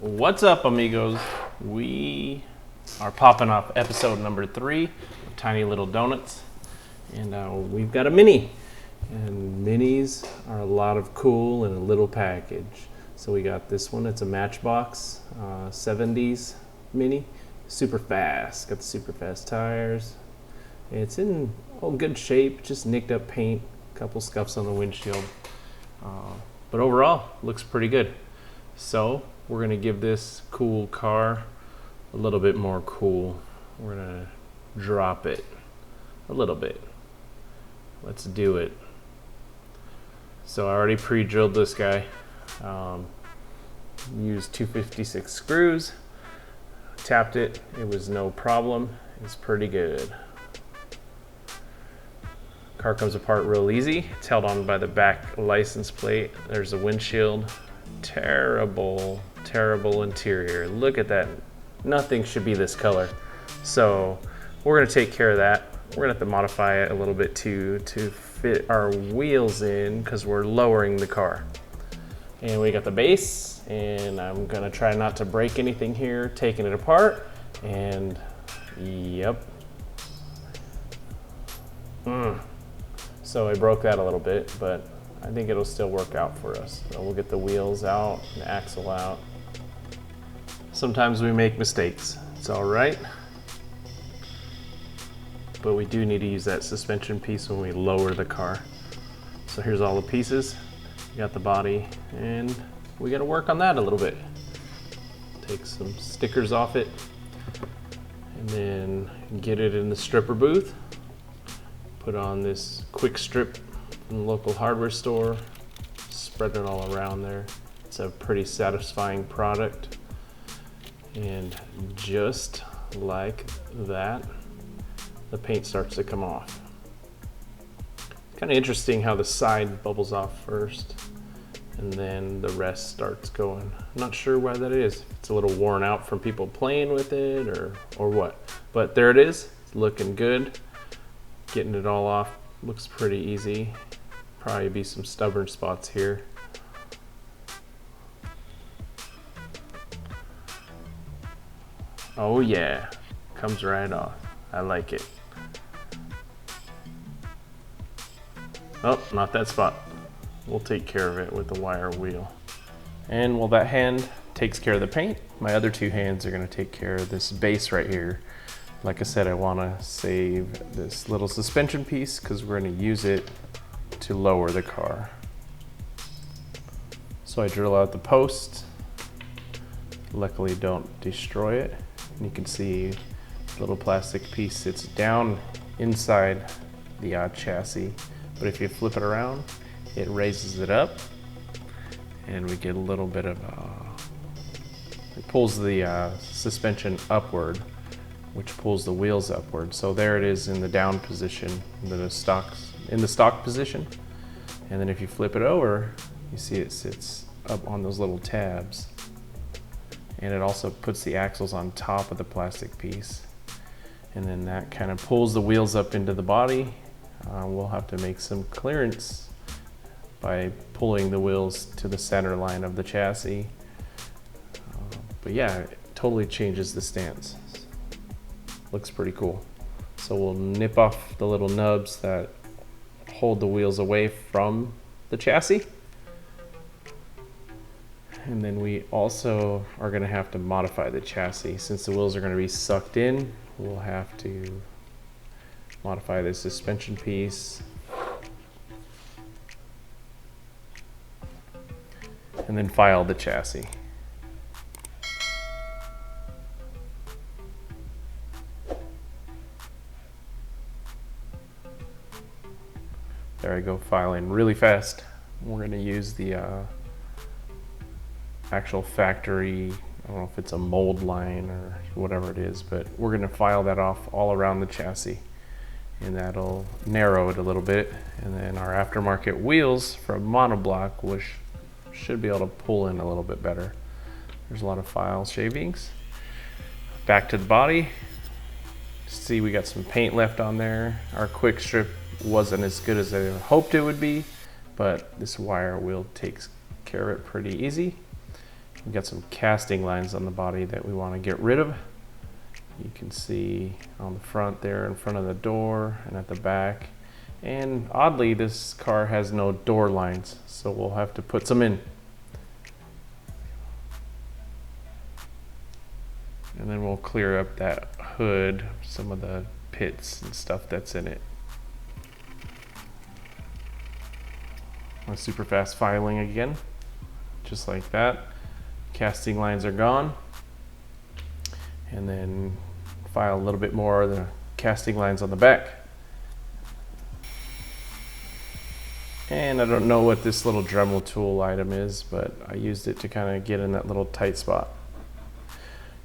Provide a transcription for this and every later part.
What's up, amigos? We are popping off episode number 3 of Tiny Little Donuts, and we've got a mini. And minis are a lot of cool in a little package. So we got this one. It's a Matchbox 70s mini, super fast. Got the super fast tires. It's in good shape. Just nicked up paint, a couple scuffs on the windshield, but overall looks pretty good. So we're gonna give this cool car a little bit more cool. We're gonna drop it a little bit. Let's do it. So I already pre-drilled this guy. Used 256 screws, tapped it. It was no problem. It's pretty good. Car comes apart real easy. It's held on by the back license plate. There's a windshield. Terrible interior. Look at that. Nothing should be this color. So we're gonna take care of that. We're gonna have to modify it a little bit too to fit our wheels in because we're lowering the car. And we got the base, and I'm gonna try not to break anything here, taking it apart, and yep. So I broke that a little bit, but I think it'll still work out for us. So we'll get the wheels out, the axle out. Sometimes we make mistakes, it's all right. But we do need to use that suspension piece when we lower the car. So here's all the pieces. We got the body, and we gotta work on that a little bit. Take some stickers off it, and then get it in the stripper booth. Put on this quick strip from the local hardware store, spread it all around there. It's a pretty satisfying product. And just like that, the paint starts to come off. Kind of interesting how the side bubbles off first, and then the rest starts going. I'm not sure why that is. It's a little worn out from people playing with it or what. But there it is, it's looking good. Getting it all off looks pretty easy. Probably be some stubborn spots here. Oh yeah, comes right off. I like it. Oh, not that spot. We'll take care of it with the wire wheel. And while that hand takes care of the paint, my other two hands are gonna take care of this base right here. Like I said, I wanna save this little suspension piece because we're gonna use it to lower the car. So I drill out the post. Luckily don't destroy it. And you can see the little plastic piece sits down inside the chassis. But if you flip it around, it raises it up, and we get a little bit of, it pulls the suspension upward, which pulls the wheels upward. So there it is in the down position, in the stock position. And then if you flip it over, you see it sits up on those little tabs. And it also puts the axles on top of the plastic piece. And then that kind of pulls the wheels up into the body. We'll have to make some clearance by pulling the wheels to the center line of the chassis. But yeah, it totally changes the stance. Looks pretty cool. So we'll nip off the little nubs that hold the wheels away from the chassis. And then we also are gonna have to modify the chassis. Since the wheels are gonna be sucked in, we'll have to modify the suspension piece. And then file the chassis. There I go, filing really fast. We're gonna use the actual factory, I don't know if it's a mold line or whatever it is, but we're gonna file that off all around the chassis, and that'll narrow it a little bit. And then our aftermarket wheels from monoblock, which should be able to pull in a little bit better. There's a lot of file shavings. Back to the body. See, we got some paint left on there. Our quick strip wasn't as good as I hoped it would be, but this wire wheel takes care of it pretty easy. We've got some casting lines on the body that we want to get rid of. You can see on the front there, in front of the door, and at the back. And oddly, this car has no door lines, so we'll have to put some in. And then we'll clear up that hood, some of the pits and stuff that's in it. A super fast filing again, just like that. Casting lines are gone. And then file a little bit more of the casting lines on the back. And I don't know what this little Dremel tool item is, but I used it to kind of get in that little tight spot.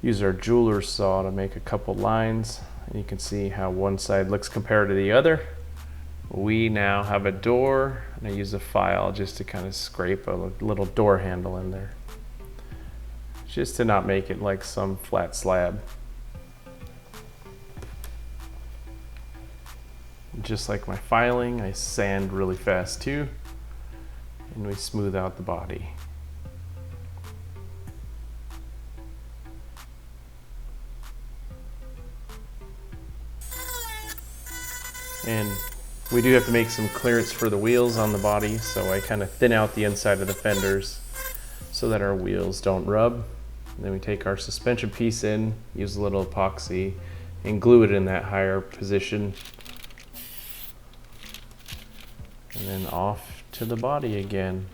Use our jeweler's saw to make a couple lines. And you can see how one side looks compared to the other. We now have a door, and I use a file just to kind of scrape a little door handle in there, just to not make it like some flat slab. Just like my filing, I sand really fast too, and we smooth out the body. And we do have to make some clearance for the wheels on the body, so I kind of thin out the inside of the fenders so that our wheels don't rub. And then we take our suspension piece in, use a little epoxy, and glue it in that higher position. And then off to the body again.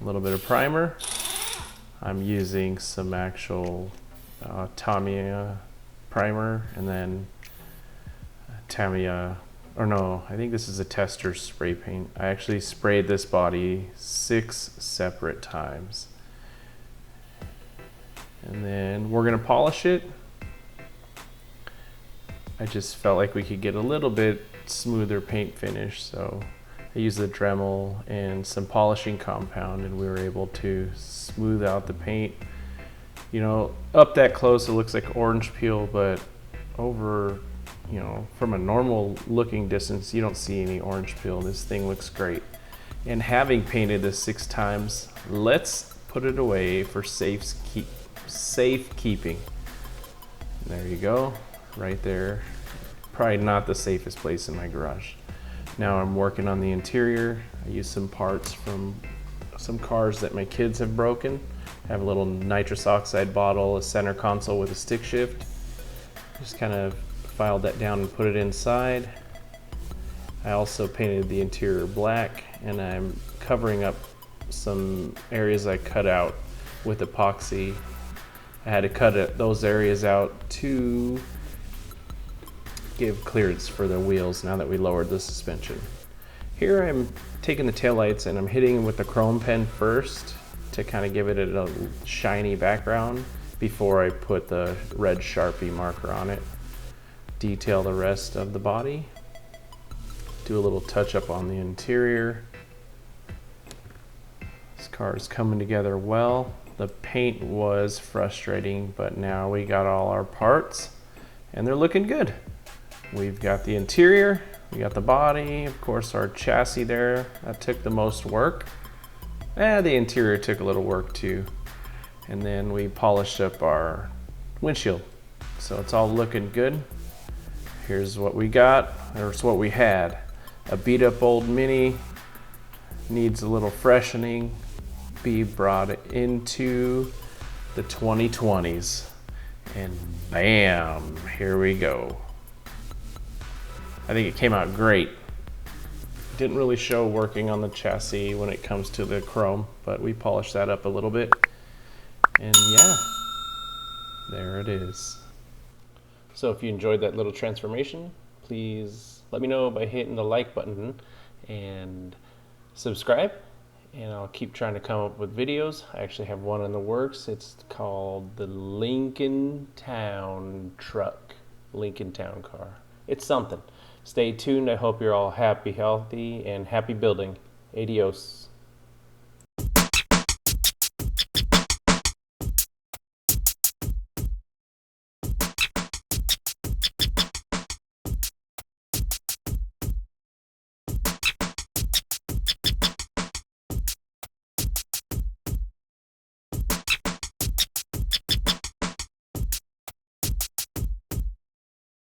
A little bit of primer. I'm using some actual Tamiya primer, and then Tamiya, or no, I think this is a tester spray paint. I actually sprayed this body 6 separate times. And then we're gonna polish it. I just felt like we could get a little bit smoother paint finish, so I used the Dremel and some polishing compound, and we were able to smooth out the paint. You know, up that close it looks like orange peel, but over, you know, from a normal looking distance, you don't see any orange peel. This thing looks great. And having painted this 6 times, let's put it away for safekeeping. There you go, right there. Probably not the safest place in my garage. Now I'm working on the interior. I used some parts from some cars that my kids have broken. I have a little nitrous oxide bottle, a center console with a stick shift. Just kind of filed that down and put it inside. I also painted the interior black, and I'm covering up some areas I cut out with epoxy. I had to cut those areas out to give clearance for the wheels now that we lowered the suspension. Here I'm taking the taillights and I'm hitting them with the chrome pen first to kind of give it a shiny background before I put the red Sharpie marker on it. Detail the rest of the body. Do a little touch up on the interior. This car is coming together well. The paint was frustrating, but now we got all our parts and they're looking good. We've got the interior, we got the body, of course our chassis there, that took the most work. The interior took a little work too. And then we polished up our windshield. So it's all looking good. Here's what we got, here's what we had. A beat up old Mini, needs a little freshening, be brought into the 2020s. And bam, here we go. I think it came out great. Didn't really show working on the chassis when it comes to the chrome, but we polished that up a little bit. And yeah, there it is. So if you enjoyed that little transformation, please let me know by hitting the like button and subscribe. And I'll keep trying to come up with videos. I actually have one in the works. It's called the Lincoln Town truck, Lincoln Town car. It's something. Stay tuned. I hope you're all happy, healthy, and happy building. Adios.